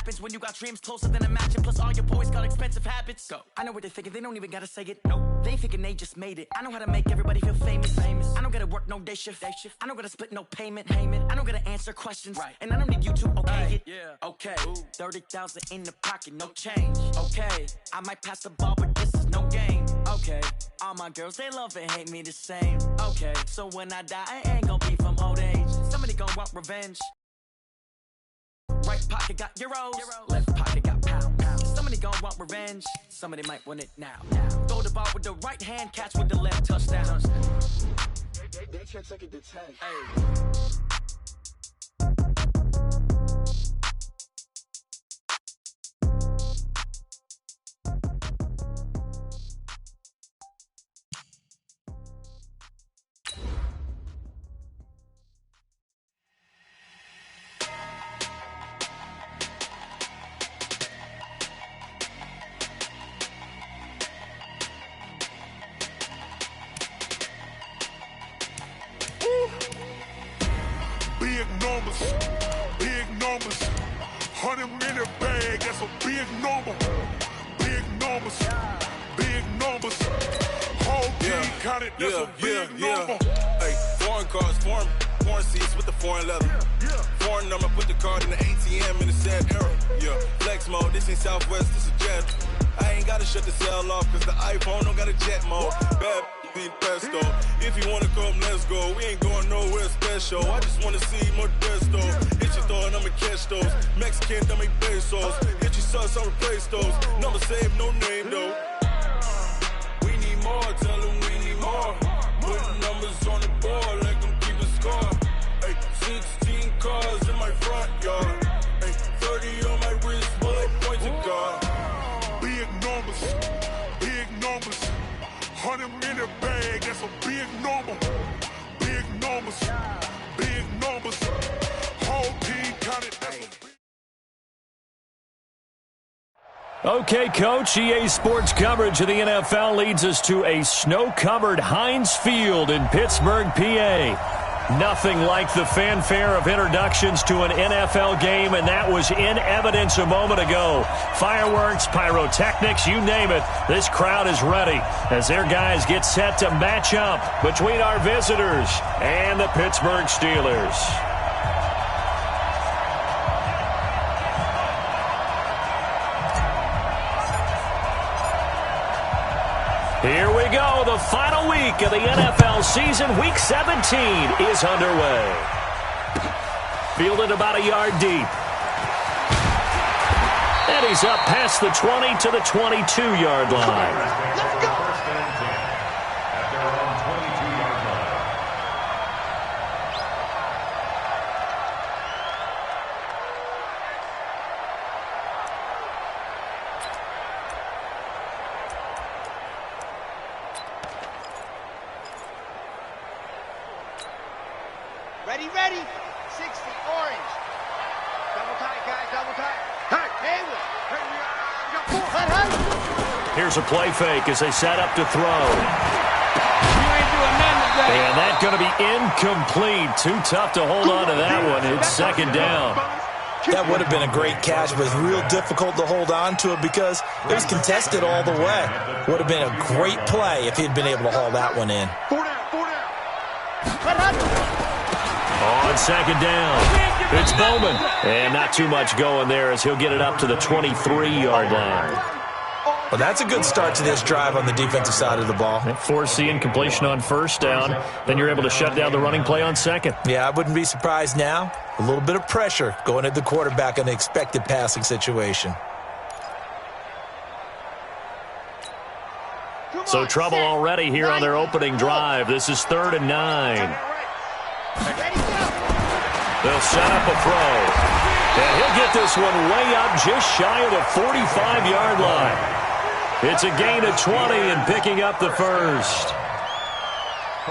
happens when you got dreams closer than imagine. Plus all your boys got expensive habits. Go. I know what they're thinking, they don't even gotta say it. No, they ain't thinking they just made it. I know how to make everybody feel famous. I don't gotta work no day shift. I don't gotta split no payment. I don't gotta answer questions. Right. And I don't need you to okay it. Yeah. Okay. 30,000 in the pocket, no change. Okay. I might pass the ball, but this is no game. Okay. All my girls, they love and hate me the same. Okay. So when I die, I ain't gonna be from old age. Somebody gonna want revenge. Right pocket got euros, left pocket got pounds. Somebody gon' want revenge, somebody might want it now. Throw the ball with the right hand, catch with the left, touchdown. They can't take it to 10. Hey. Big numbers, 100-minute bag, that's a big number. Big numbers, whole team counted, that's a big number. Hey, foreign cars, foreign seats with the foreign leather. Foreign number, put the card in the ATM in the sad era. Yeah, flex mode, this ain't Southwest, this is jet. I ain't gotta shut the cell off, cause the iPhone don't got a jet mode. Bad beat pesto. If you wanna come, let's go. We ain't going nowhere special. I just wanna see Modesto. Hit your thought, I'ma catch those. Mexican, I make pesos. Hit your sus, I'll replace those. Number saved, no name though. We need more, tell them we need more. Putting numbers on the board like I'm keeping score. Hey, 16 cars in my front yard. Hey, 30 on my wrist, bullet points of God. Big numbers, 100-minute bag, that's a big number. Big numbers, whole team counted, that's a big. Okay, Coach, EA Sports coverage of the NFL leads us to a snow-covered Heinz Field in Pittsburgh, PA. Nothing like the fanfare of introductions to an NFL game, and that was in evidence a moment ago. Fireworks, pyrotechnics, you name it. This crowd is ready as their guys get set to match up between our visitors and the Pittsburgh Steelers. Here we go. The final week of the NFL season. Week 17 is underway. Fielded about a yard deep. And he's up past the 20 to the 22-yard line. Let's go. Ready, 60, orange. Double tight, guys, double tight. Hey, Here's a play fake as they set up to throw. And that's going to be incomplete. Too tough to hold on to that one. It's second down. That would have been a great catch, but it's real difficult to hold on to it because it was contested all the way. Would have been a great play if he'd been able to haul that one in. On second down, it's Bowman. And not too much going there as he'll get it up to the 23-yard line. Well, that's a good start to this drive on the defensive side of the ball. Force the incompletion on first down. Then you're able to shut down the running play on second. Yeah, I wouldn't be surprised now. A little bit of pressure going at the quarterback in an expected passing situation. So trouble already here on their opening drive. This is 3rd and 9. They'll set up a throw. And he'll get this one way up just shy of the 45-yard line. It's a gain of 20 and picking up the first.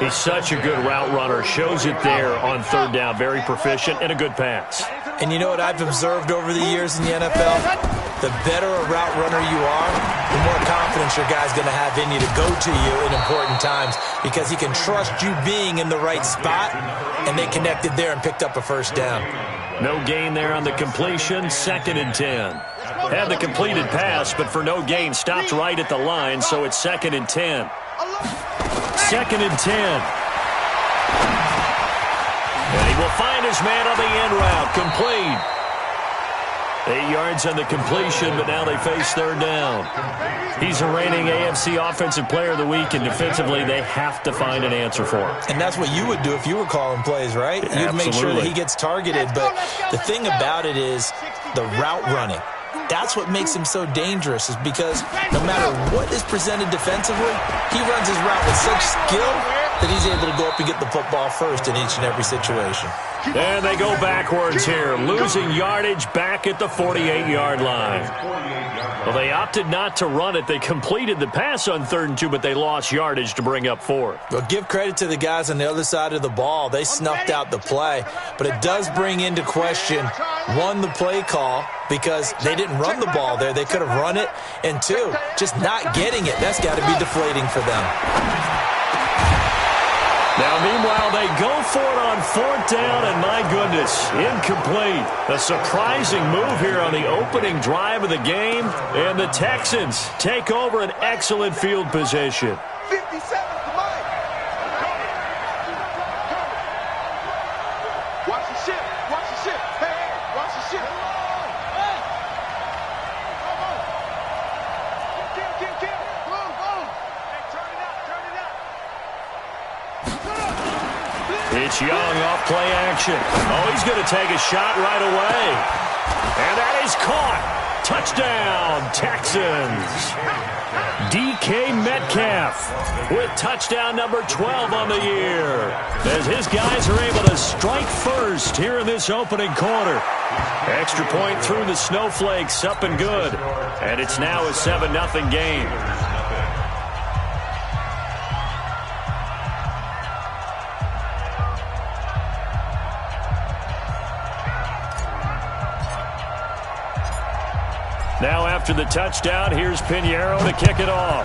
He's such a good route runner. Shows it there on 3rd down. Very proficient and a good pass. And you know what I've observed over the years in the NFL? The better a route runner you are, the more confidence your guy's going to have in you to go to you in important times because he can trust you being in the right spot, and they connected there and picked up a first down. No gain there on the completion. 2nd and 10. Had the completed pass, but for no gain, stopped right at the line, so it's 2nd and 10. 2nd and 10. And he will find his man on the end route. Complete. 8 yards on the completion, but now they face 3rd down. He's a reigning AFC Offensive Player of the Week, and defensively they have to find an answer for him. And that's what you would do if you were calling plays, right? You'd Absolutely. make sure that he gets targeted. But the thing about it is the route running. That's what makes him so dangerous, is because no matter what is presented defensively, he runs his route with such skill that he's able to go up and get the football first in each and every situation. And they go backwards here, losing yardage back at the 48-yard line. Well, they opted not to run it. They completed the pass on 3rd and 2, but they lost yardage to bring up 4th. Well, give credit to the guys on the other side of the ball. They snuffed out the play. But it does bring into question, 1, the play call, because they didn't run the ball there. They could have run it. And 2, just not getting it. That's got to be deflating for them. Now, meanwhile, they go for it on 4th down, and my goodness, incomplete. A surprising move here on the opening drive of the game, and the Texans take over an excellent field position. 57 to Mike. Watch the ship. Watch the ship. Hey, watch the ship. Hey. Kill. Boom. Hey, turn it up. It's Young off play action. Oh, he's going to take a shot right away. And that is caught. Touchdown, Texans. DK Metcalf with touchdown number 12 on the year, as his guys are able to strike first here in this opening quarter. Extra point through the snowflakes, up and good. And it's now a 7-0 game. Now after the touchdown, here's Pinheiro to kick it off.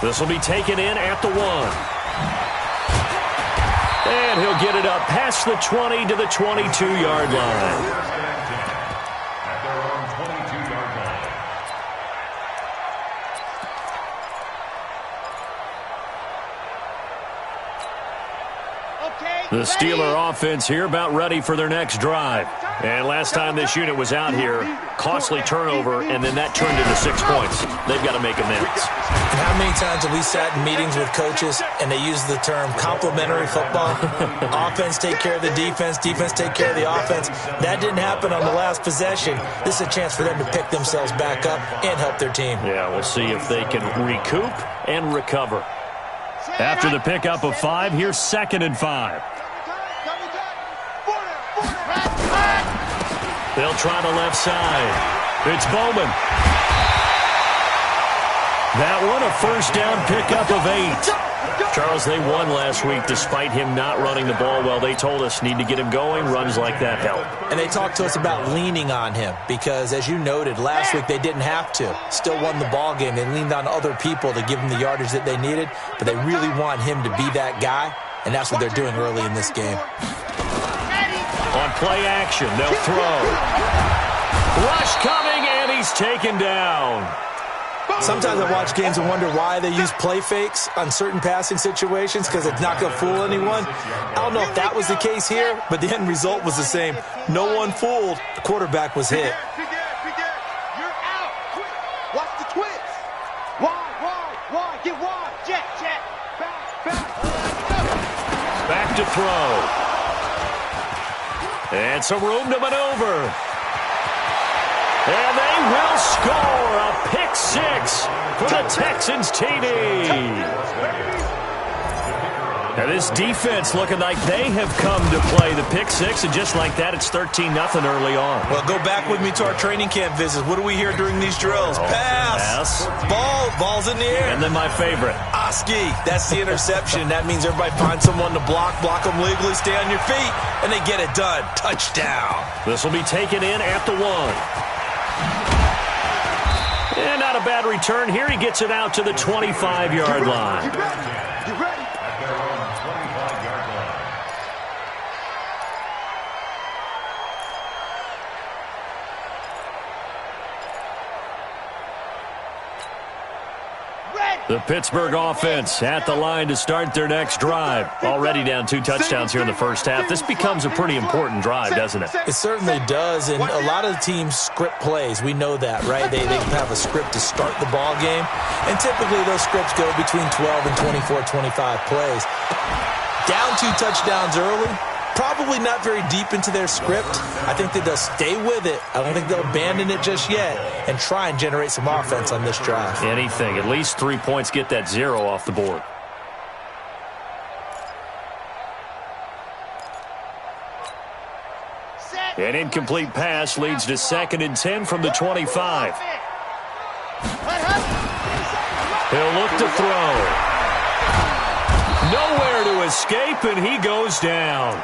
This will be taken in at the 1. And he'll get it up past the 20 to the 22-yard line. The Steeler offense here about ready for their next drive. And last time this unit was out here, costly turnover, and then that turned into 6 points. They've got to make amends. And how many times have we sat in meetings with coaches and they use the term complementary football? Offense take care of the defense, defense take care of the offense. That didn't happen on the last possession. This is a chance for them to pick themselves back up and help their team. Yeah, we'll see if they can recoup and recover. After the pickup of 5, here's 2nd and 5. They'll try the left side. It's Bowman. That one, a first down pickup of 8. Charles, they won last week despite him not running the ball well. They told us need to get him going. Runs like that help. And they talked to us about leaning on him because, as you noted, last week they didn't have to. Still won the ball game. They leaned on other people to give them the yardage that they needed, but they really want him to be that guy, and that's what they're doing early in this game. On play action, they'll throw. Rush coming, and he's taken down. Sometimes I watch games and wonder why they use play fakes on certain passing situations, because it's not going to fool anyone. I don't know if that was the case here, but the end result was the same. No one fooled. The quarterback was hit. You're out. Watch the twist. Wide. Get wide. Jet. Back to throw. And some room to maneuver. And they will score a pick 6 for the Texans TD. Now this defense looking like they have come to play the pick 6, and just like that, it's 13-0 early on. Well, go back with me to our training camp visits. What do we hear during these drills? Pass. Ball's in the air. And then my favorite. Oski, that's the interception. That means everybody finds someone to block them legally, stay on your feet, and they get it done. Touchdown. This will be taken in at the 1. And not a bad return here. He gets it out to the 25-yard line. Get ready. The Pittsburgh offense at the line to start their next drive. Already down 2 touchdowns here in the first half. This becomes a pretty important drive, doesn't it? It certainly does, and a lot of the teams script plays. We know that, right? They have a script to start the ball game, and typically those scripts go between 12 and 24, 25 plays. Down 2 touchdowns early, probably not very deep into their script. I think that they'll stay with it. I don't think they'll abandon it just yet and try and generate some offense on this drive. Anything. At least 3 points, get that 0 off the board. An incomplete pass leads to 2nd and 10 from the 25. He'll look to throw. Nowhere to escape, and he goes down.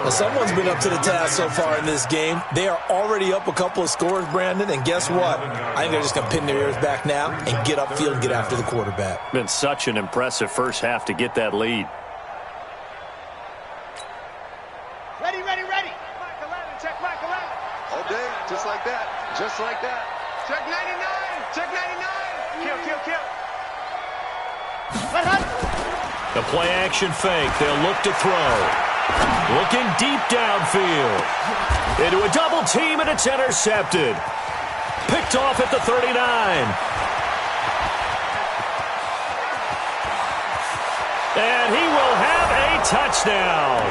Well, someone's been up to the task so far in this game. They are already up a couple of scores, Brandon, and guess what? I think they're just going to pin their ears back now and get upfield and get after the quarterback. Been such an impressive first half to get that lead. Ready, ready, ready. Mike 11, check Mike 11. All day, just like that, just like that. Check 99, check 99. Kill, kill, kill. Let The play action fake. They'll look to throw. Looking deep downfield. Into a double team, and it's intercepted. Picked off at the 39. And he will have a touchdown.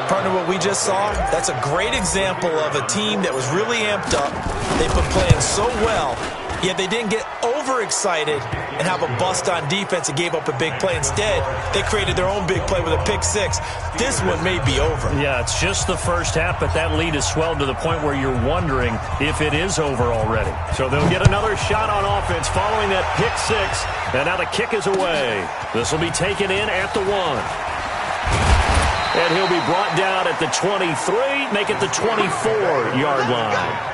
Partner, what we just saw, that's a great example of a team that was really amped up. They've been playing so well, yet they didn't get overexcited and have a bust on defense and gave up a big play. Instead, they created their own big play with a pick-6. This one may be over. Yeah, it's just the first half, but that lead has swelled to the point where you're wondering if it is over already. So they'll get another shot on offense following that pick-6, and now the kick is away. This will be taken in at the 1. And he'll be brought down at the 23, make it the 24-yard line.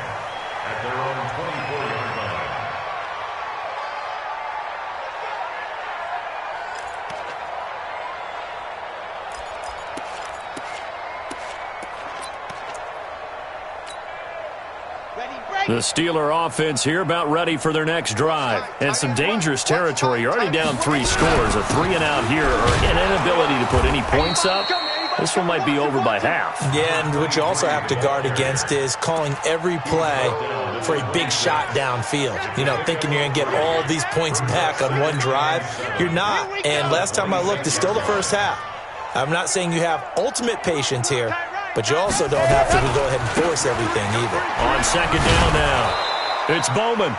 The Steeler offense here about ready for their next drive. And some dangerous territory. You're already down 3 scores. A 3-and-out here or an inability to put any points up. This one might be over by half. Yeah, and what you also have to guard against is calling every play for a big shot downfield. You know, thinking you're going to get all these points back on one drive. You're not. And last time I looked, it's still the first half. I'm not saying you have ultimate patience here, but you also don't have to go ahead and force everything either. On 2nd down now, it's Bowman.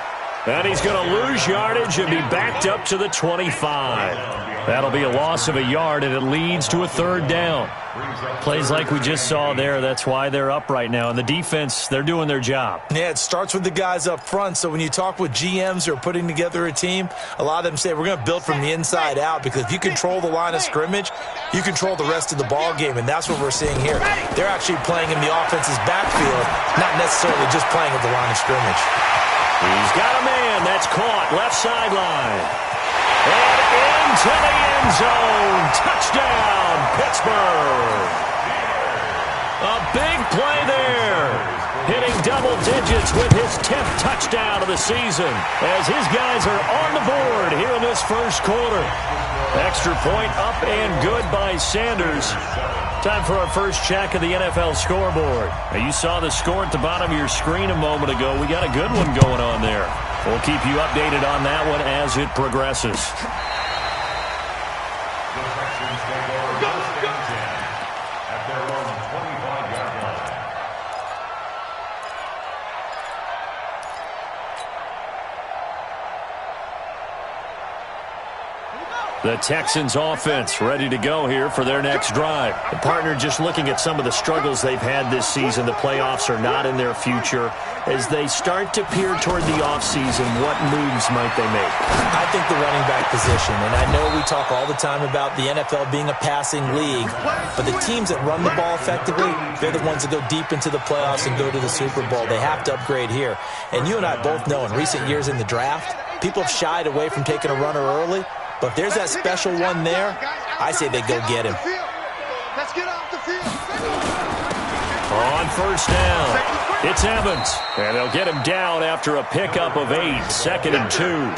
And he's going to lose yardage and be backed up to the 25. That'll be a loss of a yard, and it leads to a 3rd down. Plays like we just saw there, that's why they're up right now. And the defense, they're doing their job. Yeah, it starts with the guys up front. So when you talk with GMs who are putting together a team, a lot of them say we're going to build from the inside out, because if you control the line of scrimmage, you control the rest of the ball game, and that's what we're seeing here. They're actually playing in the offense's backfield, not necessarily just playing at the line of scrimmage. He's got a man. That's caught. Left sideline. And into the end zone. Touchdown, Pittsburgh. A big play there. Hitting double digits with his 10th touchdown of the season as his guys are on the board here in this first quarter. Extra point up and good by Sanders. Time for our first check of the NFL scoreboard. Now, you saw the score at the bottom of your screen a moment ago. We got a good one going on there. We'll keep you updated on that one as it progresses. The Texans offense ready to go here for their next drive. The partner just looking at some of the struggles they've had this season. The playoffs are not in their future. As they start to peer toward the offseason, what moves might they make? I think the running back position, and I know we talk all the time about the NFL being a passing league, but the teams that run the ball effectively, they're the ones that go deep into the playoffs and go to the Super Bowl. They have to upgrade here. And you and I both know in recent years in the draft, people have shied away from taking a runner early. But if there's that special one there, I say they go get him. Let's get off the field. On on first down. It's Evans. And they'll get him down after a pickup of 8, 2nd and 2.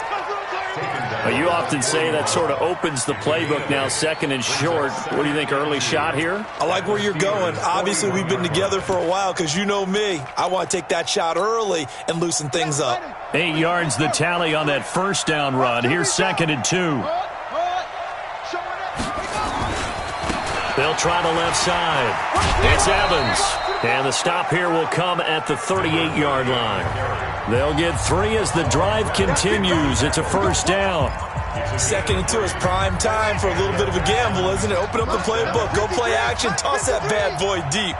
You often say that sort of opens the playbook now, 2nd and short. What do you think, early shot here? I like where you're going. Obviously, we've been together for a while because you know me. I want to take that shot early and loosen things up. 8 yards the tally on that first down run. Here's 2nd and 2. They'll try the left side. It's Evans. And the stop here will come at the 38-yard line. They'll get 3 as the drive continues. It's a first down. 2nd and 2 is prime time for a little bit of a gamble, isn't it? Open up the playbook. Go play action. Toss that bad boy deep.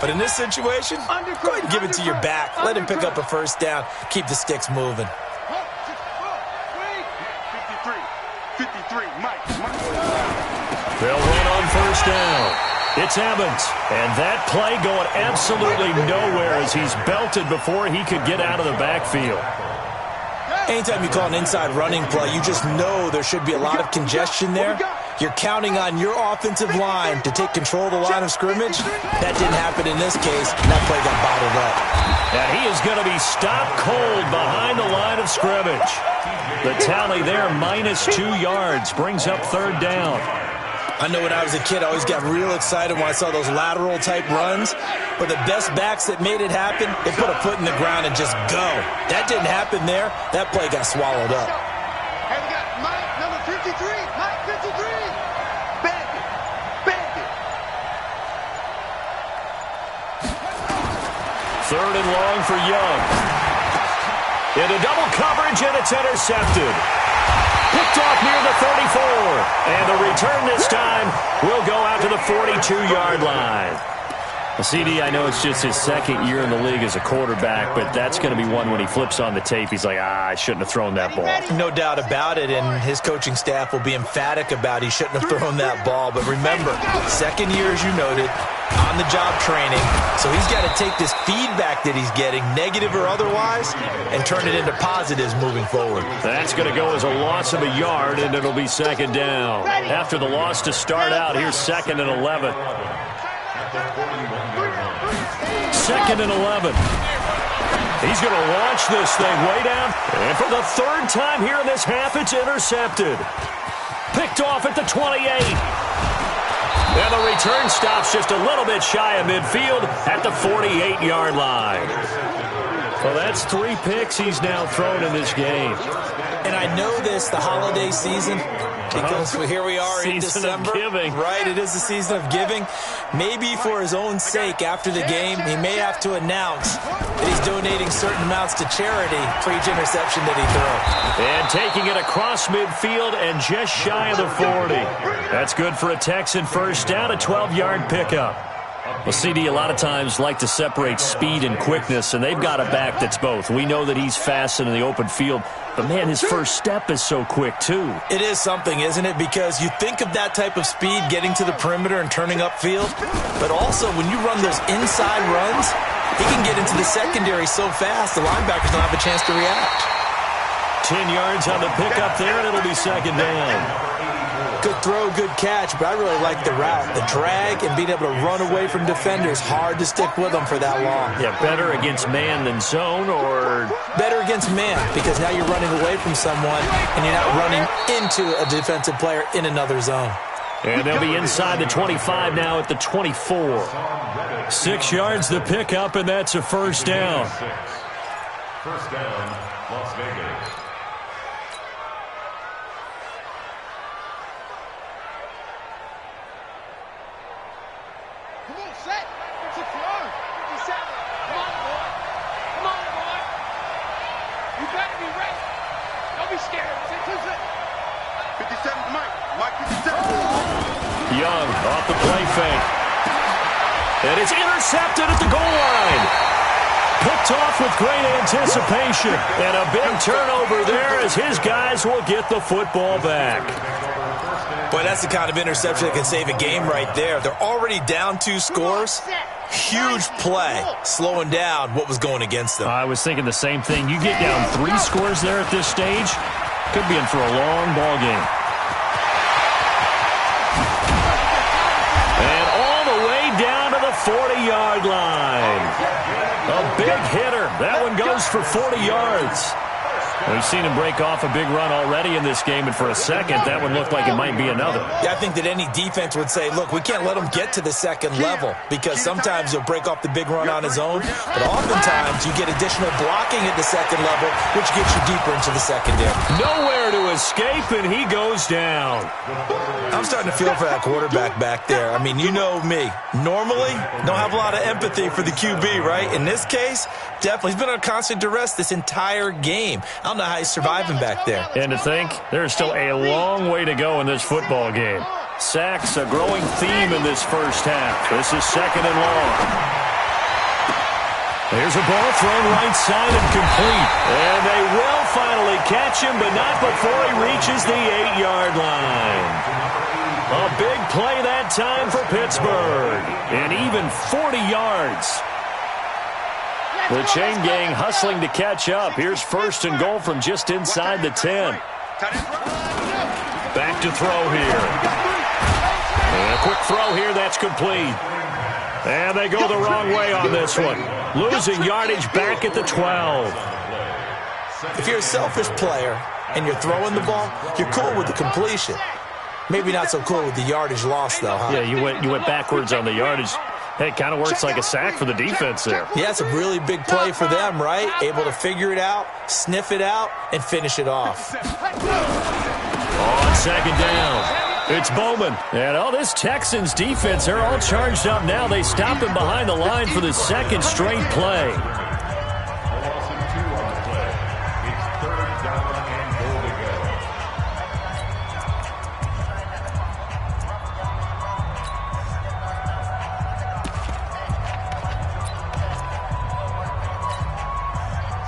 But in this situation, go ahead and give it to your back. Let him pick up a first down. Keep the sticks moving. 53, Mike. They'll run on first down. It's Evans. And that play going absolutely nowhere as he's belted before he could get out of the backfield. Anytime you call an inside running play, you just know there should be a lot of congestion there. You're counting on your offensive line to take control of the line of scrimmage. That didn't happen in this case, and that play got bottled up. And he is going to be stopped cold behind the line of scrimmage. The tally there, -2 yards, brings up 3rd down. I know when I was a kid, I always got real excited when I saw those lateral-type runs. But the best backs that made it happen, they put a foot in the ground and just go. That didn't happen there. That play got swallowed up. Hey, we got Mike, number 53. Mike, 53. Bandit. Bandit. 3rd and long for Young. Into double coverage, and it's intercepted. Picked off near the 34. And the return this time will go out to the 42-yard line. Well, CD, I know it's just his 2nd year in the league as a quarterback, but that's going to be one when he flips on the tape. He's like, I shouldn't have thrown that ball. No doubt about it, and his coaching staff will be emphatic about he shouldn't have thrown that ball. But remember, 2nd year, as you noted, on-the-job training. So he's got to take this feedback that he's getting, negative or otherwise, and turn it into positives moving forward. That's going to go as a loss of a yard, and it'll be 2nd down. After the loss to start out, here's 2nd and 11. 2nd and 11. He's going to launch this thing way down. And for the 3rd time here in this half, it's intercepted. Picked off at the 28. And the return stops just a little bit shy of midfield at the 48-yard line. Well, that's 3 picks he's now thrown in this game. And I know this, the holiday season, because here we are in December. Season of giving. Right, it is the season of giving. Maybe for his own sake after the game, he may have to announce that he's donating certain amounts to charity for each interception that he throws. And taking it across midfield and just shy of the 40. That's good for a Texan first down, a 12-yard pickup. Well, CD, a lot of times like to separate speed and quickness, and they've got a back that's both. We know that he's fast in the open field, but, man, his first step is so quick, too. It is something, isn't it? Because you think of that type of speed getting to the perimeter and turning upfield, but also when you run those inside runs, he can get into the secondary so fast the linebackers don't have a chance to react. 10 yards on the pickup there, and it'll be 2nd down. Good throw, good catch, but I really like the route. The drag and being able to run away from defenders, hard to stick with them for that long. Yeah, better against man than zone, or? Better against man, because now you're running away from someone and you're not running into a defensive player in another zone. And they'll be inside the 25 now at the 24. 6 yards the pickup, and that's a first down. First down, Las Vegas. Come on, set. 60 yards. 57. Come on, boy. Come on, boy. You better be ready. Don't be scared. Say 57, Mike. Mike, 57. Young off the play fake. And it's intercepted at the goal line. Picked off with great anticipation. And a big turnover there as his guys will get the football back. Boy, that's the kind of interception that can save a game right there. They're already down 2 scores. Huge play, slowing down what was going against them. I was thinking the same thing. You get down 3 scores there at this stage, could be in for a long ball game. And all the way down to the the 40-yard line. A big hitter. That one goes for 40 yards. We've seen him break off a big run already in this game, and for a second, that one looked like it might be another. Yeah, I think that any defense would say, look, we can't let him get to the second level, because sometimes he'll break off the big run on his own, but oftentimes you get additional blocking at the second level, which gets you deeper into the secondary. Nowhere to escape, and he goes down. I'm starting to feel for that quarterback back there. I mean, you know me. Normally, don't have a lot of empathy for the QB, right? In this case, definitely. He's been under constant duress this entire game. I don't know how he's surviving back there. And to think, there's still a long way to go in this football game. Sacks, a growing theme in this first half. This is second and long. There's a ball thrown right side and complete. And they will finally catch him, but not before he reaches the 8-yard line. A big play that time for Pittsburgh. And even 40 yards. The chain gang hustling to catch up. Here's first and goal from just inside the 10. Back to throw here. And a quick throw here, that's complete. And they go the wrong way on this one. Losing yardage back at the 12. If you're a selfish player and you're throwing the ball, you're cool with the completion. Maybe not so cool with the yardage loss, though, huh? Yeah, you went backwards on the yardage. Hey, it kind of works like a sack for the defense there. Yeah, it's a really big play for them, right? Able to figure it out, sniff it out, and finish it off. On second down, it's Bowman. And this Texans defense, they're all charged up now. They stop him behind the line for the second straight play.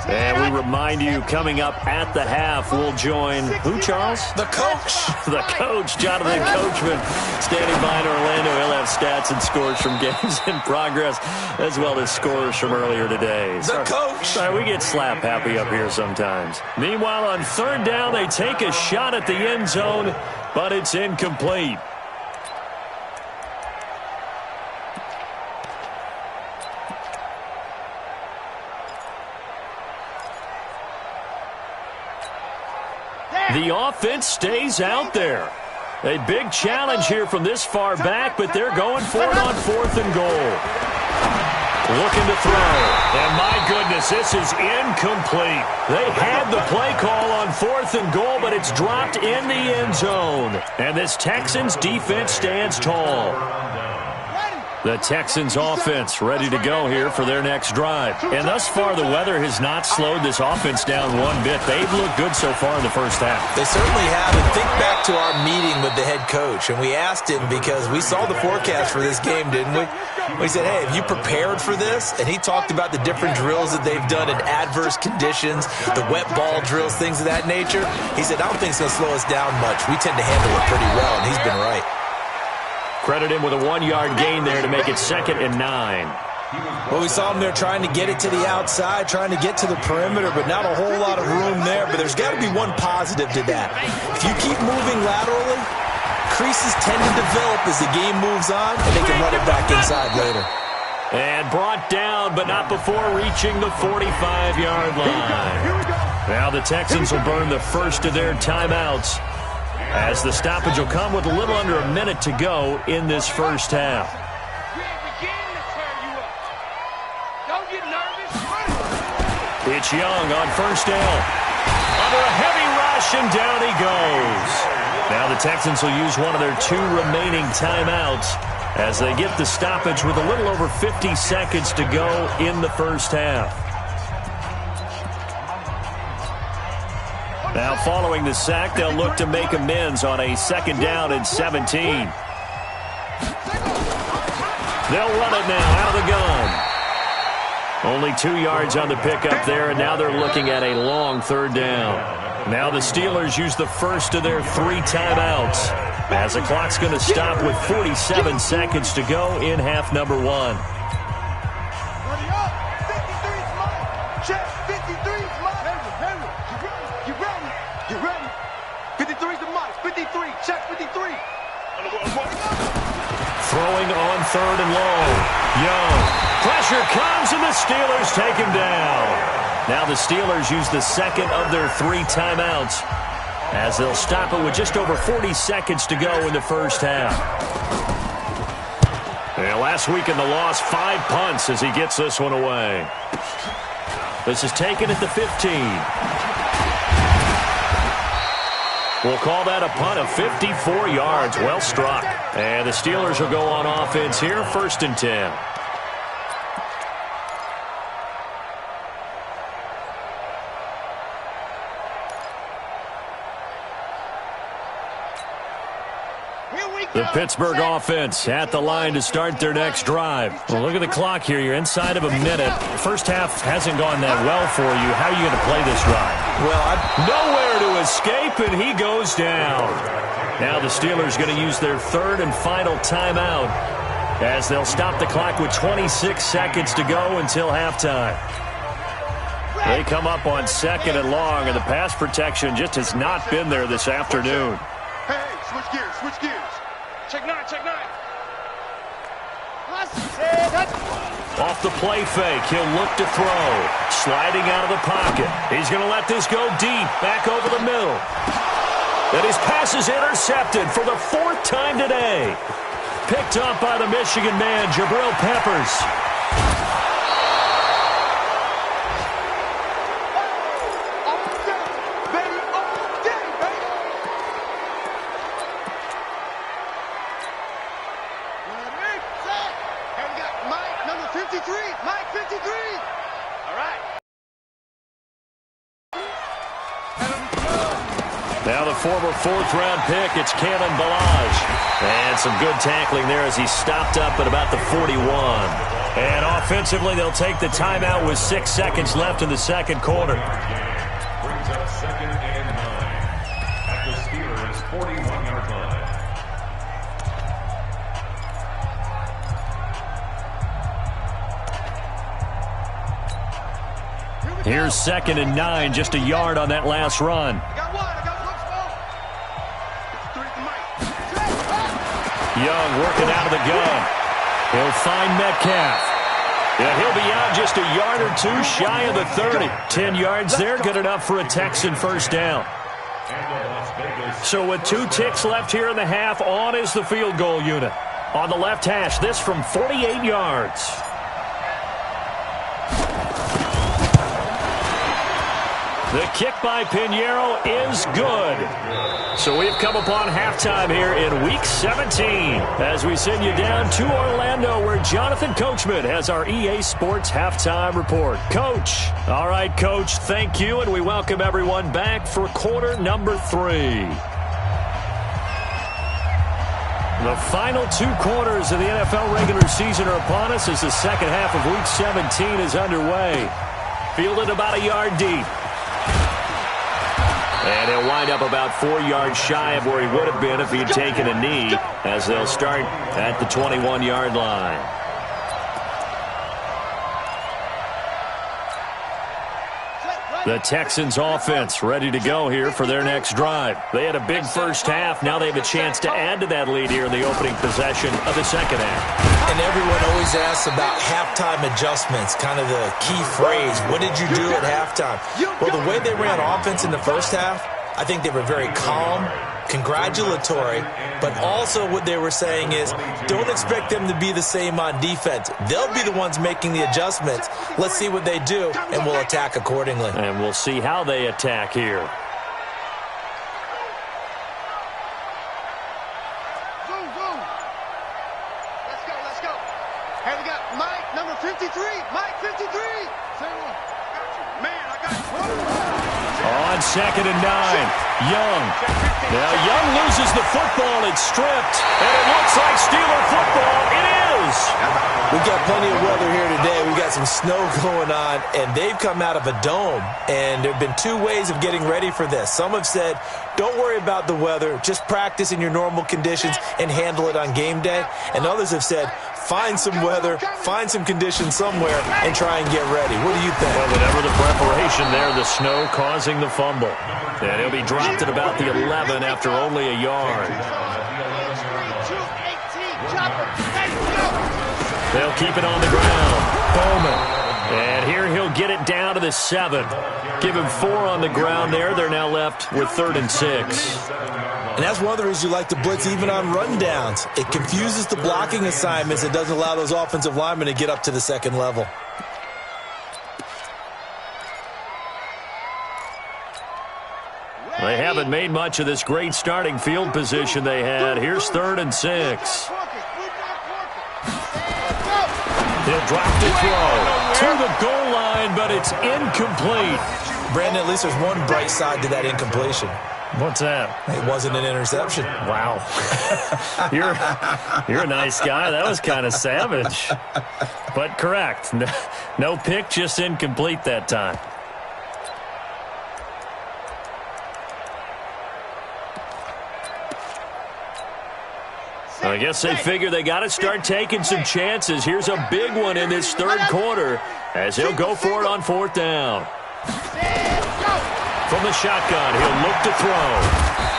And we remind you, coming up at the half, we'll join who, Charles? The coach. The coach, Jonathan Coachman, standing by in Orlando. He'll have stats and scores from games in progress, as well as scores from earlier today. The coach. Sorry, we get slap happy up here sometimes. Meanwhile, on third down, they take a shot at the end zone, but it's incomplete. The offense stays out there. A big challenge here from this far back, but they're going for it on fourth and goal. Looking to throw. And my goodness, this is incomplete. They had the play call on fourth and goal, but it's dropped in the end zone. And this Texans defense stands tall. The Texans offense ready to go here for their next drive. And thus far, the weather has not slowed this offense down one bit. They've looked good so far in the first half. They certainly have. And think back to our meeting with the head coach. And we asked him, because we saw the forecast for this game, didn't we? We said, hey, have you prepared for this? And he talked about the different drills that they've done in adverse conditions, the wet ball drills, things of that nature. He said, I don't think it's going to slow us down much. We tend to handle it pretty well, and he's been right. Credit him with a 1-yard gain there to make it 2nd and 9. Well, we saw him there trying to get it to the outside, trying to get to the perimeter, but not a whole lot of room there. But there's got to be one positive to that. If you keep moving laterally, creases tend to develop as the game moves on, and they can run it back inside later. And brought down, but not before reaching the 45-yard line. Now the Texans will burn the first of their timeouts, as the stoppage will come with a little under a minute to go in this first half. It's Young on first down. Under a heavy rush, and down he goes. Now the Texans will use one of their 2 remaining timeouts as they get the stoppage with a little over 50 seconds to go in the first half. Now, following the sack, they'll look to make amends on a 2nd down and 17. They'll run it now out of the gun. Only 2 yards on the pickup there, and now they're looking at a long 3rd down. Now the Steelers use the first of their 3 timeouts, as the clock's going to stop with 47 seconds to go in half number 1. Throwing on 3rd and long. Young. Pressure comes, and the Steelers take him down. Now the Steelers use the second of their 3 timeouts as they'll stop it with just over 40 seconds to go in the first half. And last week in the loss, 5 punts as he gets this one away. This is taken at the 15. We'll call that a punt of 54 yards. Well struck. And the Steelers will go on offense here, 1st and 10. The Pittsburgh offense at the line to start their next drive. Well, look at the clock here. You're inside of a minute. First half hasn't gone that well for you. How are you going to play this drive? Well, nowhere to escape, and he goes down. Now the Steelers going to use their 3rd and final timeout as they'll stop the clock with 26 seconds to go until halftime. They come up on 2nd and long, and the pass protection just has not been there this afternoon. Hey, switch gears, switch gears. Check 9, check 9. Off the play fake, he'll look to throw. Sliding out of the pocket. He's going to let this go deep, back over the middle. And his pass is intercepted for the 4th time today. Picked up by the Michigan man, Jabril Peppers. Now the former 4th-round pick, it's Kalen Ballage. And some good tackling there as he stopped up at about the 41. And offensively, they'll take the timeout with 6 seconds left in the second quarter. Brings up 2nd and 9 at the Steelers' 41-yard line. Here's 2nd and 9, just a yard on that last run. Young working out of the gun. He'll find Metcalf. Yeah, he'll be out just a yard or 2 shy of the 30. 10 yards there, good enough for a Texan first down. So with 2 ticks left here in the half, on is the field goal unit. On the left hash, this from 48 yards. The kick by Pinheiro is good. So we've come upon halftime here in Week 17 as we send you down to Orlando where Jonathan Coachman has our EA Sports Halftime Report. Coach. All right, Coach, thank you, and we welcome everyone back for quarter number 3. The final 2 quarters of the NFL regular season are upon us as the second half of Week 17 is underway. Fielded about a yard deep. And he'll wind up about 4 yards shy of where he would have been if he'd taken a knee as they'll start at the 21-yard line. The Texans offense ready to go here for their next drive. They had a big first half. Now they have a chance to add to that lead here in the opening possession of the second half. And everyone always asks about halftime adjustments, kind of the key phrase. What did you do at halftime? Well, the way they ran offense in the first half, I think they were very calm, congratulatory, but also what they were saying is don't expect them to be the same on defense. They'll be the ones making the adjustments. Let's see what they do, and we'll attack accordingly. And we'll see how they attack here. Boom, boom. Let's go. Hey, we got Mike, number 53. Mike, 53. Same one. Man, I got you. On 2nd and 9, Young. Now Young loses the football. It's stripped, and it looks like Steeler football. It is. We got plenty of weather here today. We got some snow going on, and they've come out of a dome. And there have been 2 ways of getting ready for this. Some have said, don't worry about the weather. Just practice in your normal conditions and handle it on game day. And others have said, find some weather, find some conditions somewhere, and try and get ready. What do you think? Well, whatever the preparation there, the snow causing the fumble. And he'll be dropped at about the 11 after only a yard. They'll keep it on the ground. Bowman. And here he'll get it down to the 7. Give him 4 on the ground there. They're now left with 3rd and 6. And that's one of the reasons you like to blitz even on rundowns. It confuses the blocking assignments. It doesn't allow those offensive linemen to get up to the second level. They haven't made much of this great starting field position they had. Here's 3rd and 6. He'll drop to throw to the goal line, but it's incomplete. Brandon, at least there's one bright side to that incompletion. What's that? It wasn't an interception. Wow. You're a nice guy. That was kind of savage. But correct. No pick, just incomplete that time. I guess they figure they got to start taking some chances. Here's a big one in this 3rd quarter as he'll go for it on 4th down. From the shotgun, he'll look to throw.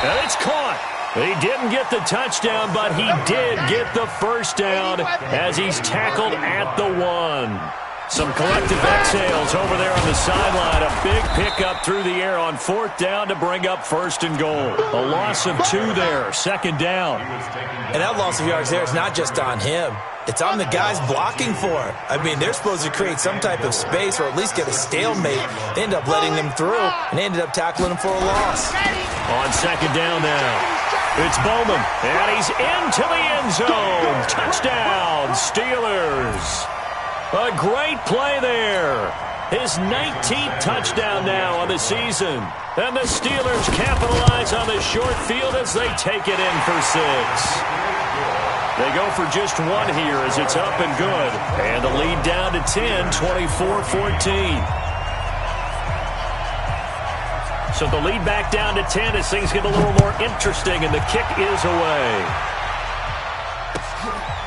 And it's caught. He didn't get the touchdown, but he did get the 1st down as he's tackled at the 1. Some collective exhales over there on the sideline. A big pickup through the air on 4th down to bring up 1st and goal. A loss of 2 there, 2nd down. And that loss of yards there is not just on him. It's on the guys blocking for it. I mean, they're supposed to create some type of space or at least get a stalemate. They end up letting them through, and they ended up tackling them for a loss. On 2nd down now, it's Bowman, and he's into the end zone. Touchdown, Steelers. A great play there. His 19th touchdown now on the season. And the Steelers capitalize on the short field as they take it in for 6. They go for just 1 here as it's up and good. And the lead down to 10, 24-14. So the lead back down to 10 as things get a little more interesting, and the kick is away.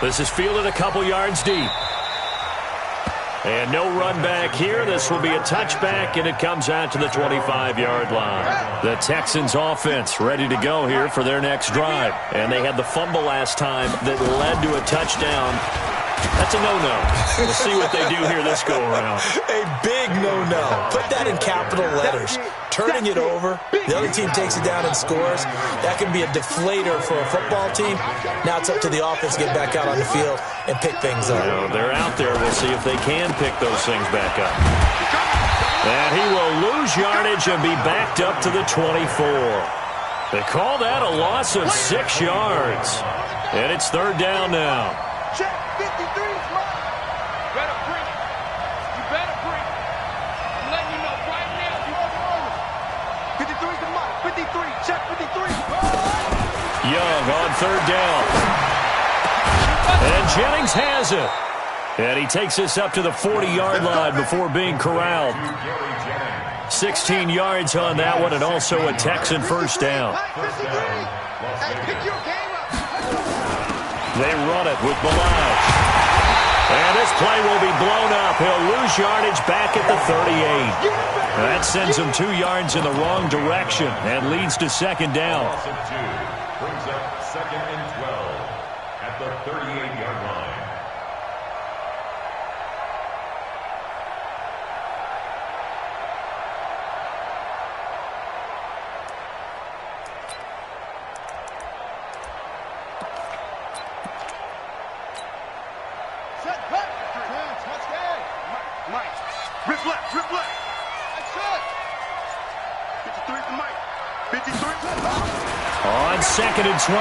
This is fielded a couple yards deep. And no run back here. This will be a touchback, and it comes out to the 25-yard line. The Texans offense ready to go here for their next drive. And they had the fumble last time that led to a touchdown. That's a no-no. We'll see what they do here this go-around. A big no-no. Put that in capital letters. Turning it over, the other team takes it down and scores. That can be a deflator for a football team. Now it's up to the offense to get back out on the field and pick things up. You know, they're out there. We'll see if they can pick those things back up. And he will lose yardage and be backed up to the 24. They call that a loss of 6 yards. And it's 3rd down now. Check 53 is mine. Better bring it. You better bring it. I'm letting you know right now. You over. 53 is the mark. 53. Check 53. Young on 3rd down. And Jennings has it. And he takes this up to the 40-yard line before being corralled. 16 yards on that one, and also a Texan 1st down. They run it with Balaj. And this play will be blown up. He'll lose yardage back at the 38. That sends him 2 yards in the wrong direction and leads to 2nd down. Brings up 2nd and 12 at the 38-yard line. Rip left, rip left. That's it. 53 to Mike. 53 to On 2nd and 12,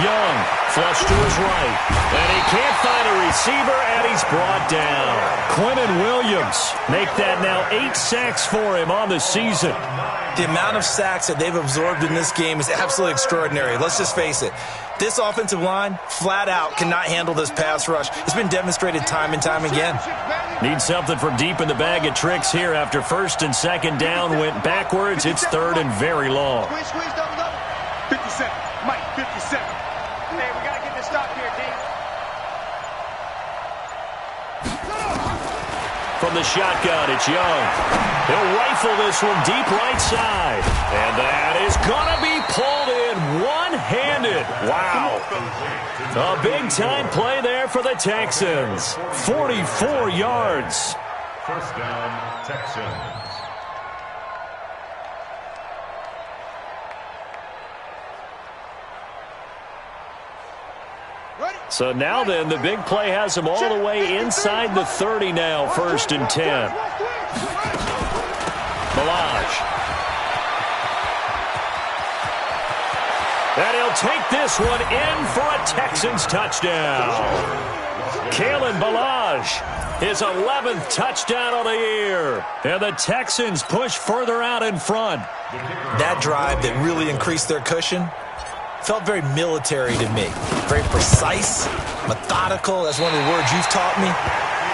Young flush to his right. And he can't find a receiver, and he's brought down. Quentin Williams make that now 8 sacks for him on the season. The amount of sacks that they've absorbed in this game is absolutely extraordinary. Let's just face it. This offensive line, flat out, cannot handle this pass rush. It's been demonstrated time and time again. Need something from deep in the bag of tricks here after 1st and 2nd down went backwards. It's 3rd and very long. Squeeze, double, double. 57. Mike, 57. Hey, we got to get this stop here, D. From the shotgun, it's Young. He'll rifle this one deep right side. And that is going to be pulled in one-handed. it. Wow. A big-time play there for the Texans. 44 yards. First down, Texans. So now then, the big play has them all the way inside the 30 now, 1st and 10. Balaj. And he'll take this one in for a Texans touchdown. Kalen Balaj, his 11th touchdown of the year. And the Texans push further out in front. That drive that really increased their cushion felt very military to me. Very precise, methodical. That's one of the words you've taught me.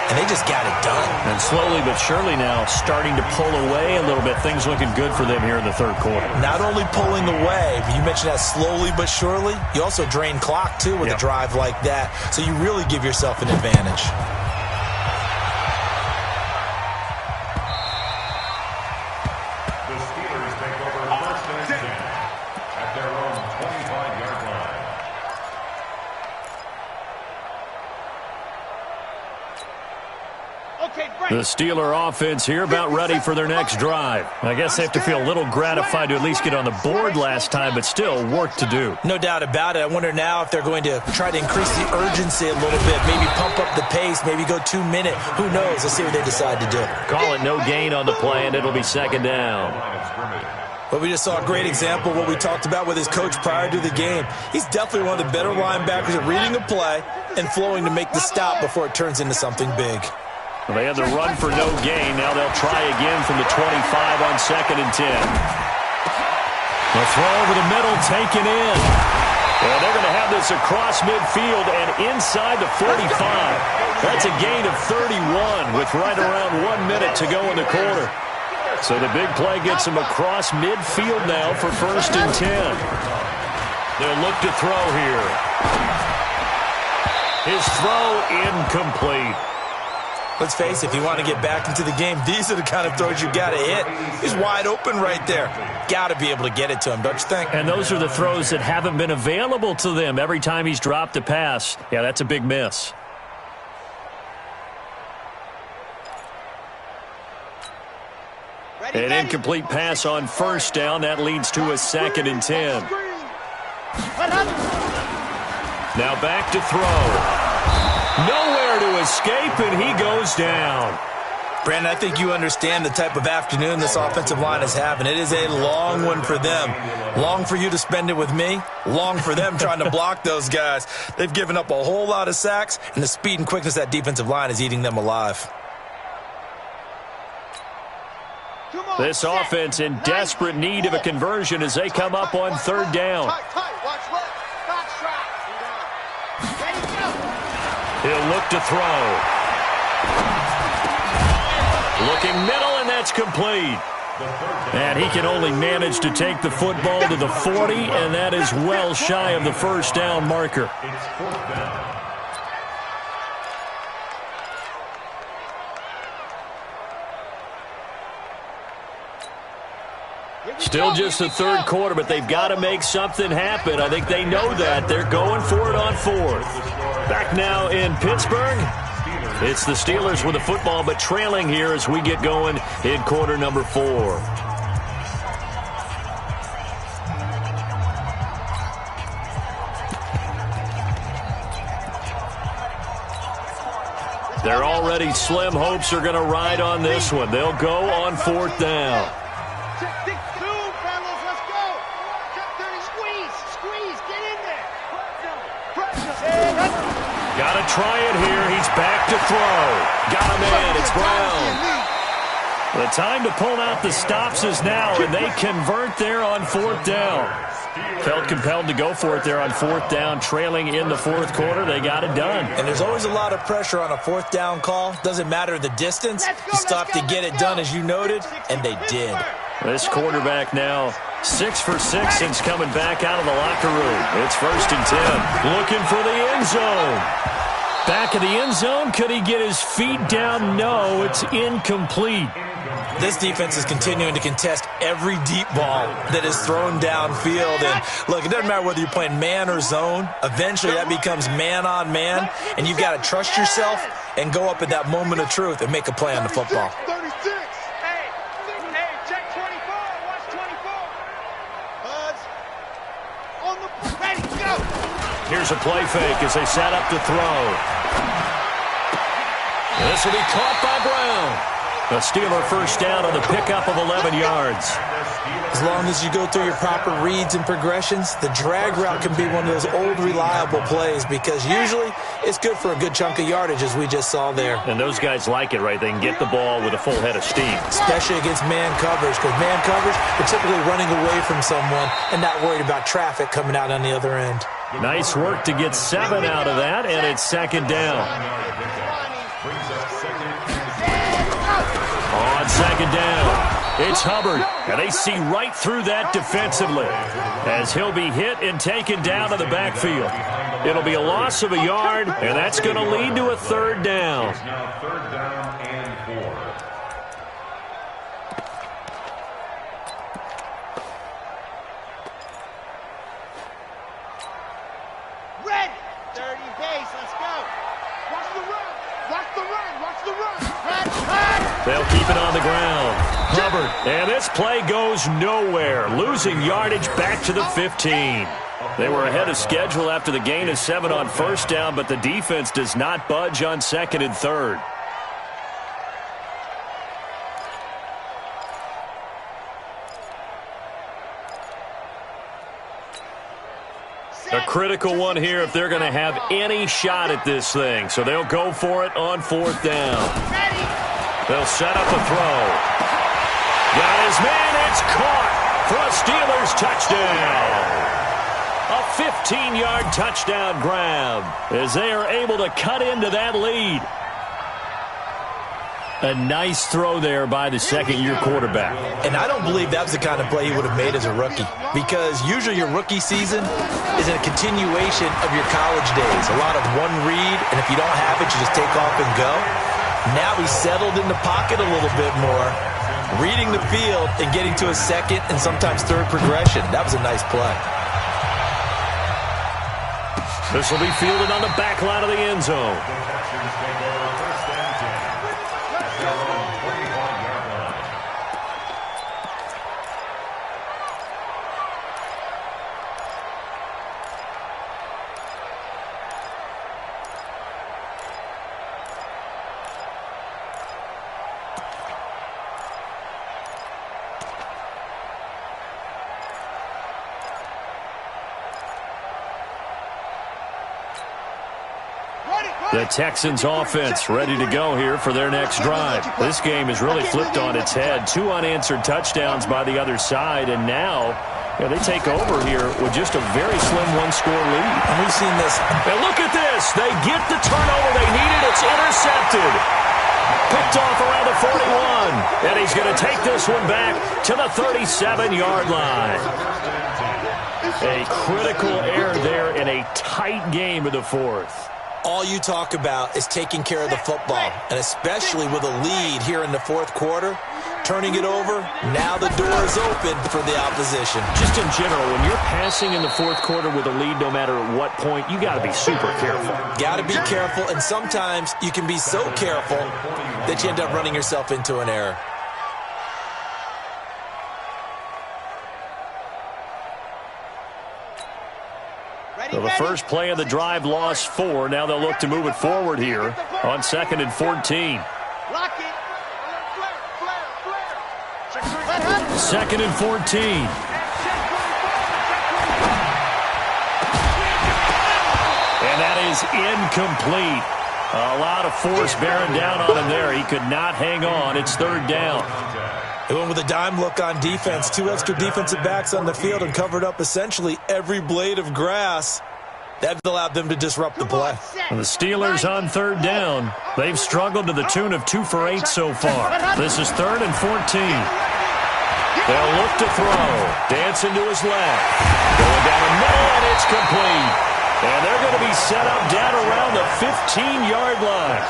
And they just got it done. And slowly but surely now starting to pull away a little bit. Things looking good for them here in the 3rd quarter. Not only pulling away, but you mentioned that slowly but surely. You also drain clock, too, with a drive like that. So you really give yourself an advantage. The Steelers take over 1st and 10 at their own 25-yard line. The Steeler offense here about ready for their next drive. I guess they have to feel a little gratified to at least get on the board last time, but still work to do. No doubt about it. I wonder now if they're going to try to increase the urgency a little bit, maybe pump up the pace, maybe go 2-minute. Who knows? Let's see what they decide to do. Call it no gain on the play, and it'll be 2nd down. But we just saw a great example of what we talked about with his coach prior to the game. He's definitely one of the better linebackers at reading a play and flowing to make the stop before it turns into something big. Well, they had the run for no gain. Now they'll try again from the 25 on 2nd and 10. The throw over the middle taken in. Well, they're going to have this across midfield and inside the 45. That's a gain of 31 with right around 1 minute to go in the quarter. So the big play gets them across midfield now for 1st and 10. They'll look to throw here. His throw incomplete. Let's face it, if you want to get back into the game, these are the kind of throws you got to hit. He's wide open right there. Got to be able to get it to him, don't you think? And those are the throws that haven't been available to them every time he's dropped a pass. Yeah, that's a big miss. An incomplete pass on 1st down. That leads to a 2nd and 10. Now back to throw. Nowhere to escape, and he goes down. Brandon, I think you understand the type of afternoon this offensive line is having. It is a long one for them. Long for you to spend it with me. Long for them trying to block those guys. They've given up a whole lot of sacks, and the speed and quickness of that defensive line is eating them alive. This offense in desperate need of a conversion as they come up on 3rd down. He'll look to throw. Looking middle, and that's complete. And he can only manage to take the football to the 40, and that is well shy of the 1st down marker. It's 4th down. Still just the 3rd quarter, but they've got to make something happen. I think they know that. They're going for it on 4th. Back now in Pittsburgh. It's the Steelers with the football, but trailing here as we get going in quarter number 4. They're already slim hopes are going to ride on this one. They'll go on 4th down. Got to try it here. He's back to throw. Got him in. It's Brown. The time to pull out the stops is now, and they convert there on 4th down. Felt compelled to go for it there on 4th down, trailing in the 4th quarter. They got it done. And there's always a lot of pressure on a 4th down call. Doesn't matter the distance. You still have to get it done, as you noted, and they did. This quarterback now 6 for 6 since coming back out of the locker room. It's 1st and 10. Looking for the end zone. Back of the end zone. Could he get his feet down? No, it's incomplete. This defense is continuing to contest every deep ball that is thrown downfield. And look, it doesn't matter whether you're playing man or zone. Eventually that becomes man on man, and you've got to trust yourself and go up at that moment of truth and make a play on the football. 36. Hey, check 24. Watch 24. Buzz. On the ready, go. Here's a play fake as they set up to throw. This will be caught by Brown. A Steeler first down on the pickup of 11 yards. As long as you go through your proper reads and progressions, the drag route can be one of those old reliable plays because usually it's good for a good chunk of yardage, as we just saw there. And those guys like it, right? They can get the ball with a full head of steam. Especially against man coverage, because man coverage, they're typically running away from someone and not worried about traffic coming out on the other end. Nice work to get 7 out of that, and it's second down. On second down, it's Hubbard, and they see right through that defensively as he'll be hit and taken down to the backfield. It'll be a loss of a yard, and that's going to lead to a third down. Now third down and 4. Ready. 30 base. Let's go. Watch the run. Watch the run. Watch the run. They'll keep it on the ground. Hubbard, and this play goes nowhere, losing yardage back to the 15. They were ahead of schedule after the gain of 7 on first down, but the defense does not budge on second and third. A critical one here if they're going to have any shot at this thing. So they'll go for it on fourth down. They'll set up a throw. Got his man. It's caught for a Steelers touchdown. A 15-yard touchdown grab as they are able to cut into that lead. A nice throw there by the second-year quarterback. And I don't believe that was the kind of play he would have made as a rookie, because usually your rookie season is a continuation of your college days. A lot of one read, and if you don't have it, you just take off and go. Now he's settled in the pocket a little bit more, reading the field and getting to a second and sometimes third progression. That was a nice play. This will be fielded on the back line of the end zone. The Texans offense ready to go here for their next drive. This game is really flipped on its head. 2 unanswered touchdowns by the other side, and now they take over here with just a very slim one-score lead. And we've seen this. And look at this. They get the turnover they needed. It's intercepted. Picked off around the 41. And he's going to take this one back to the 37-yard line. A critical error there in a tight game of the fourth. All you talk about is taking care of the football, and especially with a lead here in the fourth quarter, turning it over, now the door is open for the opposition. Just in general, when you're passing in the fourth quarter with a lead, no matter at what point, you got to be super careful. Got to be careful, and sometimes you can be so careful that you end up running yourself into an error. So the first play of the drive lost 4. Now they'll look to move it forward here on 2nd and 14. Lock it. 2nd and 14. And that is incomplete. A lot of force bearing down on him there. He could not hang on. It's 3rd down. They went with a dime look on defense. 2 extra defensive backs on the field and covered up essentially every blade of grass. That allowed them to disrupt the play. And the Steelers on 3rd down. They've struggled to the tune of 2 for 8 so far. This is 3rd and 14. They'll look to throw. Dancing to his left. Going down the middle, and it's complete. And they're going to be set up down around the 15-yard line.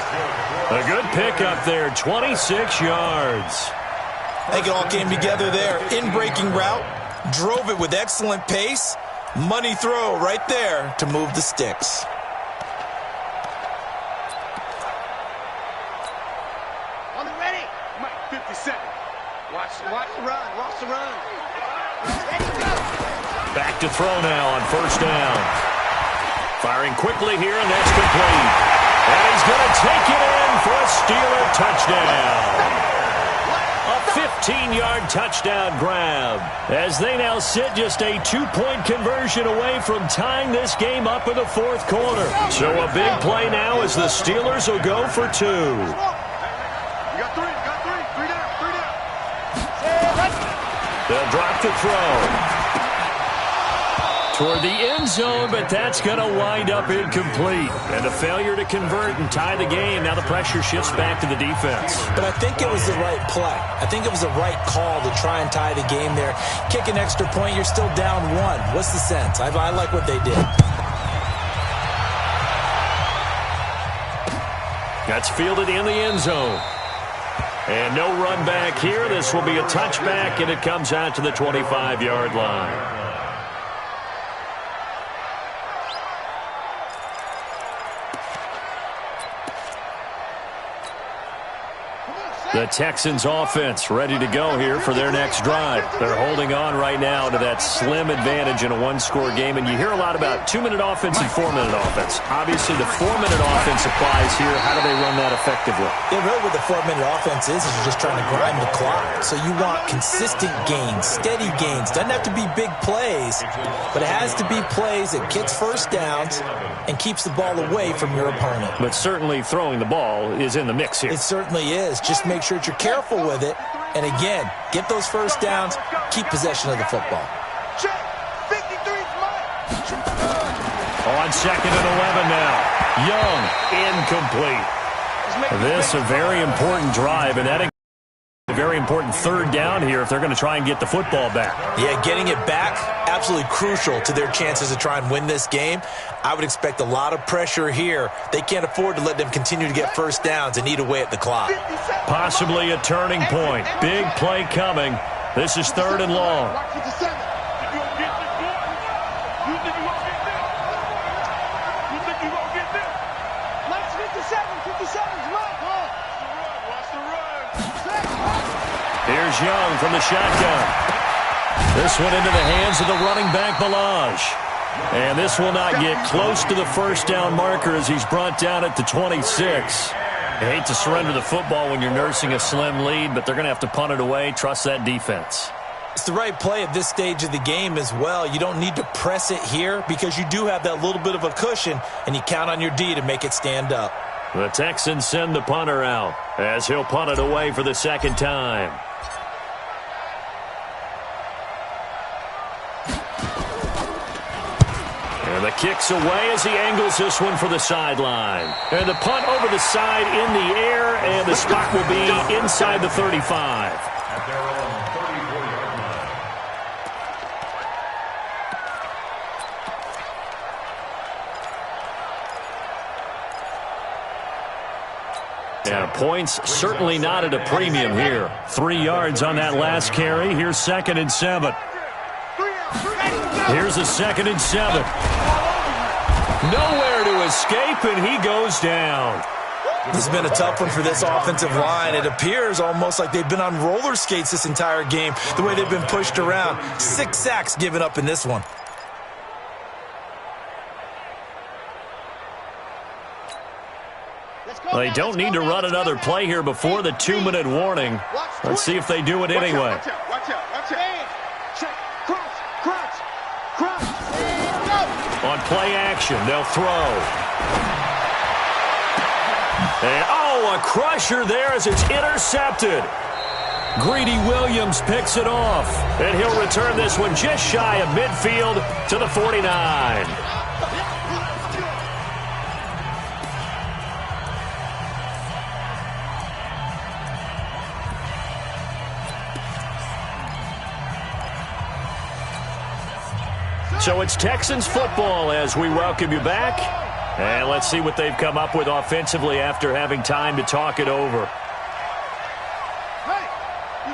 A good pickup there, 26 yards. I think it all came together there. In-breaking route, drove it with excellent pace. Money throw right there to move the sticks. On the ready. Mike, 50 seconds. Watch the run. Watch the run. Ready, go. Back to throw now on first down. Firing quickly here, and that's complete. And he's going to take it in for a Steeler touchdown. A 15-yard touchdown grab, as they now sit just a 2-point conversion away from tying this game up in the fourth quarter. So a big play now as the Steelers will go for 2. You got three. Three down. They'll drop the throw toward the end zone, but that's going to wind up incomplete. And a failure to convert and tie the game. Now the pressure shifts back to the defense. But I think it was the right play. I think it was the right call to try and tie the game there. Kick an extra point, you're still down 1. What's the sense? I like what they did. That's fielded in the end zone. And no run back here. This will be a touchback, and it comes out to the 25-yard line. The Texans offense ready to go here for their next drive. They're holding on right now to that slim advantage in a one-score game. And you hear a lot about 2-minute offense and 4-minute offense. Obviously, the 4-minute offense applies here. How do they run that effectively? Yeah, really what the 4-minute offense is you're just trying to grind the clock. So you want consistent gains, steady gains. Doesn't have to be big plays, but it has to be plays that gets first downs and keeps the ball away from your opponent. But certainly throwing the ball is in the mix here. It certainly is. Just make sure that you're careful with it. And again, get those first downs, keep possession of the football. On 2nd and 11 now. Young, incomplete. This a very important drive, and that a very important third down here if they're going to try and get the football back. Yeah, getting it back, absolutely crucial to their chances to try and win this game. I would expect a lot of pressure here. They can't afford to let them continue to get first downs and eat away at the clock. Possibly a turning point. Big play coming. This is 3rd and long. Here's Young from the shotgun. This one into the hands of the running back, Balaj. And this will not get close to the first down marker as he's brought down at the 26. You hate to surrender the football when you're nursing a slim lead, but they're going to have to punt it away. Trust that defense. It's the right play at this stage of the game as well. You don't need to press it here because you do have that little bit of a cushion, and you count on your D to make it stand up. The Texans send the punter out as he'll punt it away for the second time. And the kick's away as he angles this one for the sideline. And the punt over the side in the air, and the spot will be inside the 35. At their own 34-yard line. Yeah, points certainly not at a premium here. 3 yards on that last carry. Here's 2nd and 7. Here's a 2nd and 7. Nowhere to escape, and he goes down. This has been a tough one for this offensive line. It appears almost like they've been on roller skates this entire game, the way they've been pushed around. 6 sacks given up in this one. Well, they don't need to run another play here before the 2-minute warning. Let's see if they do it anyway. Watch out. Check. Crunch. On play action, they'll throw. And, a crusher there as it's intercepted. Greedy Williams picks it off, and he'll return this one just shy of midfield to the 49. So it's Texans football as we welcome you back. And let's see what they've come up with offensively after having time to talk it over. Hey, you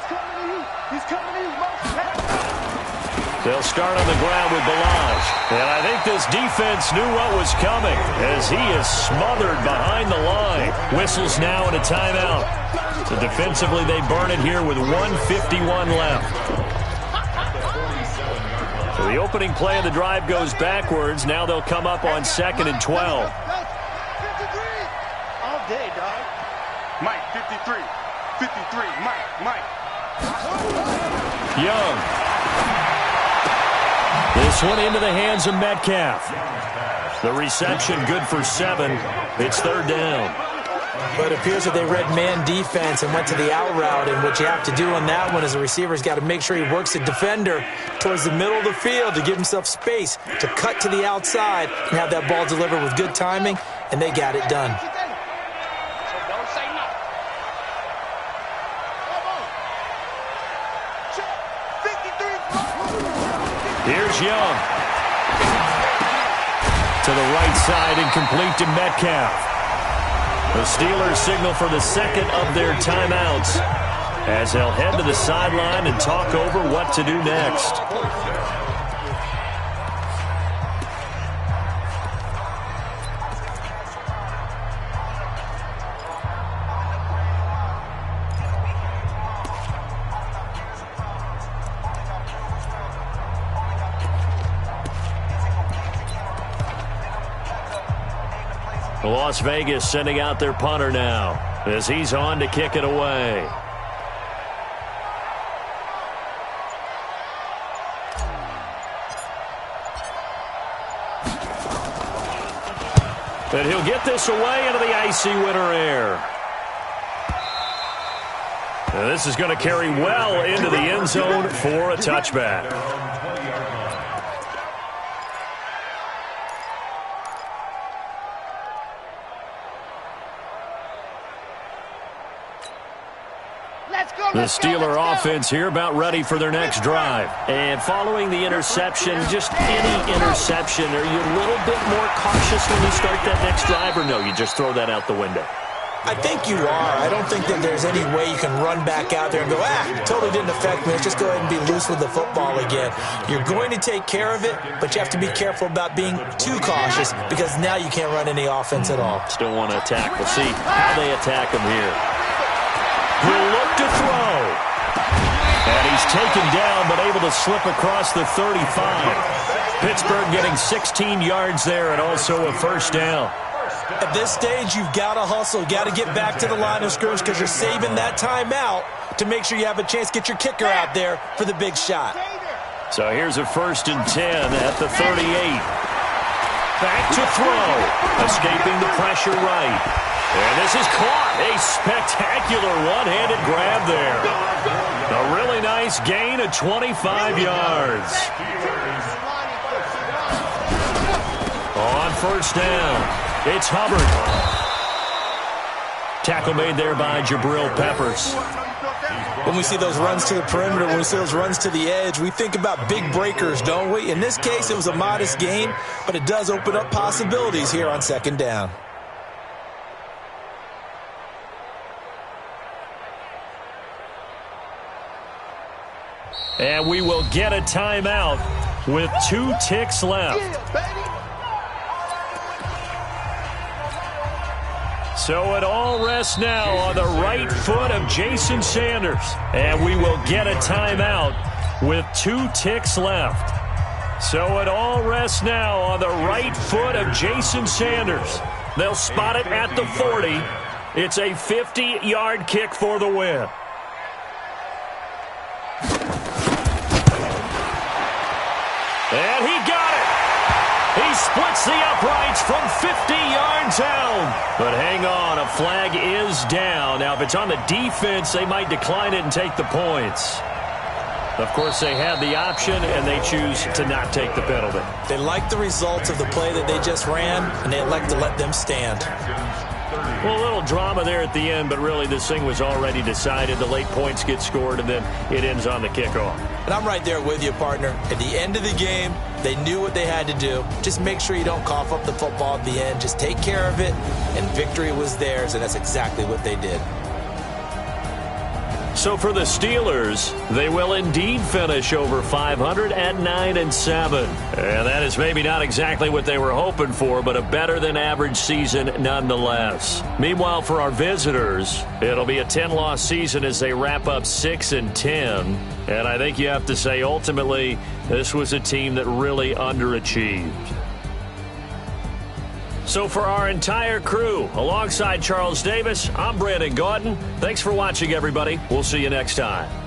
They'll start on the ground with Balaj. And I think this defense knew what was coming as he is smothered behind the line. Whistles now and a timeout. So defensively, they burn it here with 1:51 left. So the opening play of the drive goes backwards. Now they'll come up on 2nd and 12. All day, dog. Mike, 53. 53. Mike. Young. This one into the hands of Metcalf. The reception good for 7. It's 3rd down. But it appears that they read man defense and went to the out route, and what you have to do on that one is the receiver's got to make sure he works the defender towards the middle of the field to give himself space to cut to the outside and have that ball delivered with good timing, and they got it done. Here's Young. To the right side and complete to Metcalf. The Steelers signal for the second of their timeouts as they'll head to the sideline and talk over what to do next. Las Vegas sending out their punter now as he's on to kick it away. And he'll get this away into the icy winter air. And this is going to carry well into the end zone for a touchback. The Steeler offense here about ready for their next drive. And following the interception, just any interception, are you a little bit more cautious when you start that next drive, or no, you just throw that out the window? I think you are. I don't think that there's any way you can run back out there and go, totally didn't affect me. Let's just go ahead and be loose with the football again. You're going to take care of it, but you have to be careful about being too cautious because now you can't run any offense at all. Still want to attack. We'll see how they attack him here. He'll look to throw. And he's taken down but able to slip across the 35. Pittsburgh getting 16 yards there and also a first down. At this stage, you've got to hustle. You've got to get back to the line of scrimmage because you're saving that timeout to make sure you have a chance to get your kicker out there for the big shot. So here's a 1st and 10 at the 38. Back to throw. Escaping the pressure right. And this is caught. A spectacular one-handed grab there. A really nice gain of 25 yards. On 1st down, it's Hubbard. Tackle made there by Jabril Peppers. When we see those runs to the perimeter, when we see those runs to the edge, we think about big breakers, don't we? In this case, it was a modest gain, but it does open up possibilities here on 2nd down. And we will get a timeout with 2 ticks left. So it all rests now on the right foot of Jason Sanders. And we will get a timeout with 2 ticks left. So it all rests now on the right foot of Jason Sanders. They'll spot it at the 40. It's a 50-yard kick for the win. And he got it. He splits the uprights from 50 yards out. But hang on, a flag is down. Now, if it's on the defense, they might decline it and take the points. Of course, they had the option, and they choose to not take the penalty. They like the results of the play that they just ran, and they elect to let them stand. Well, a little drama there at the end, but really this thing was already decided. The late points get scored, and then it ends on the kickoff. And I'm right there with you, partner. At the end of the game, they knew what they had to do. Just make sure you don't cough up the football at the end. Just take care of it, and victory was theirs, and that's exactly what they did. So for the Steelers, they will indeed finish over 500 at 9-7. And that is maybe not exactly what they were hoping for, but a better-than-average season nonetheless. Meanwhile, for our visitors, it'll be a 10-loss season as they wrap up 6-10. And I think you have to say, ultimately, this was a team that really underachieved. So for our entire crew, alongside Charles Davis, I'm Brandon Gaudin. Thanks for watching, everybody. We'll see you next time.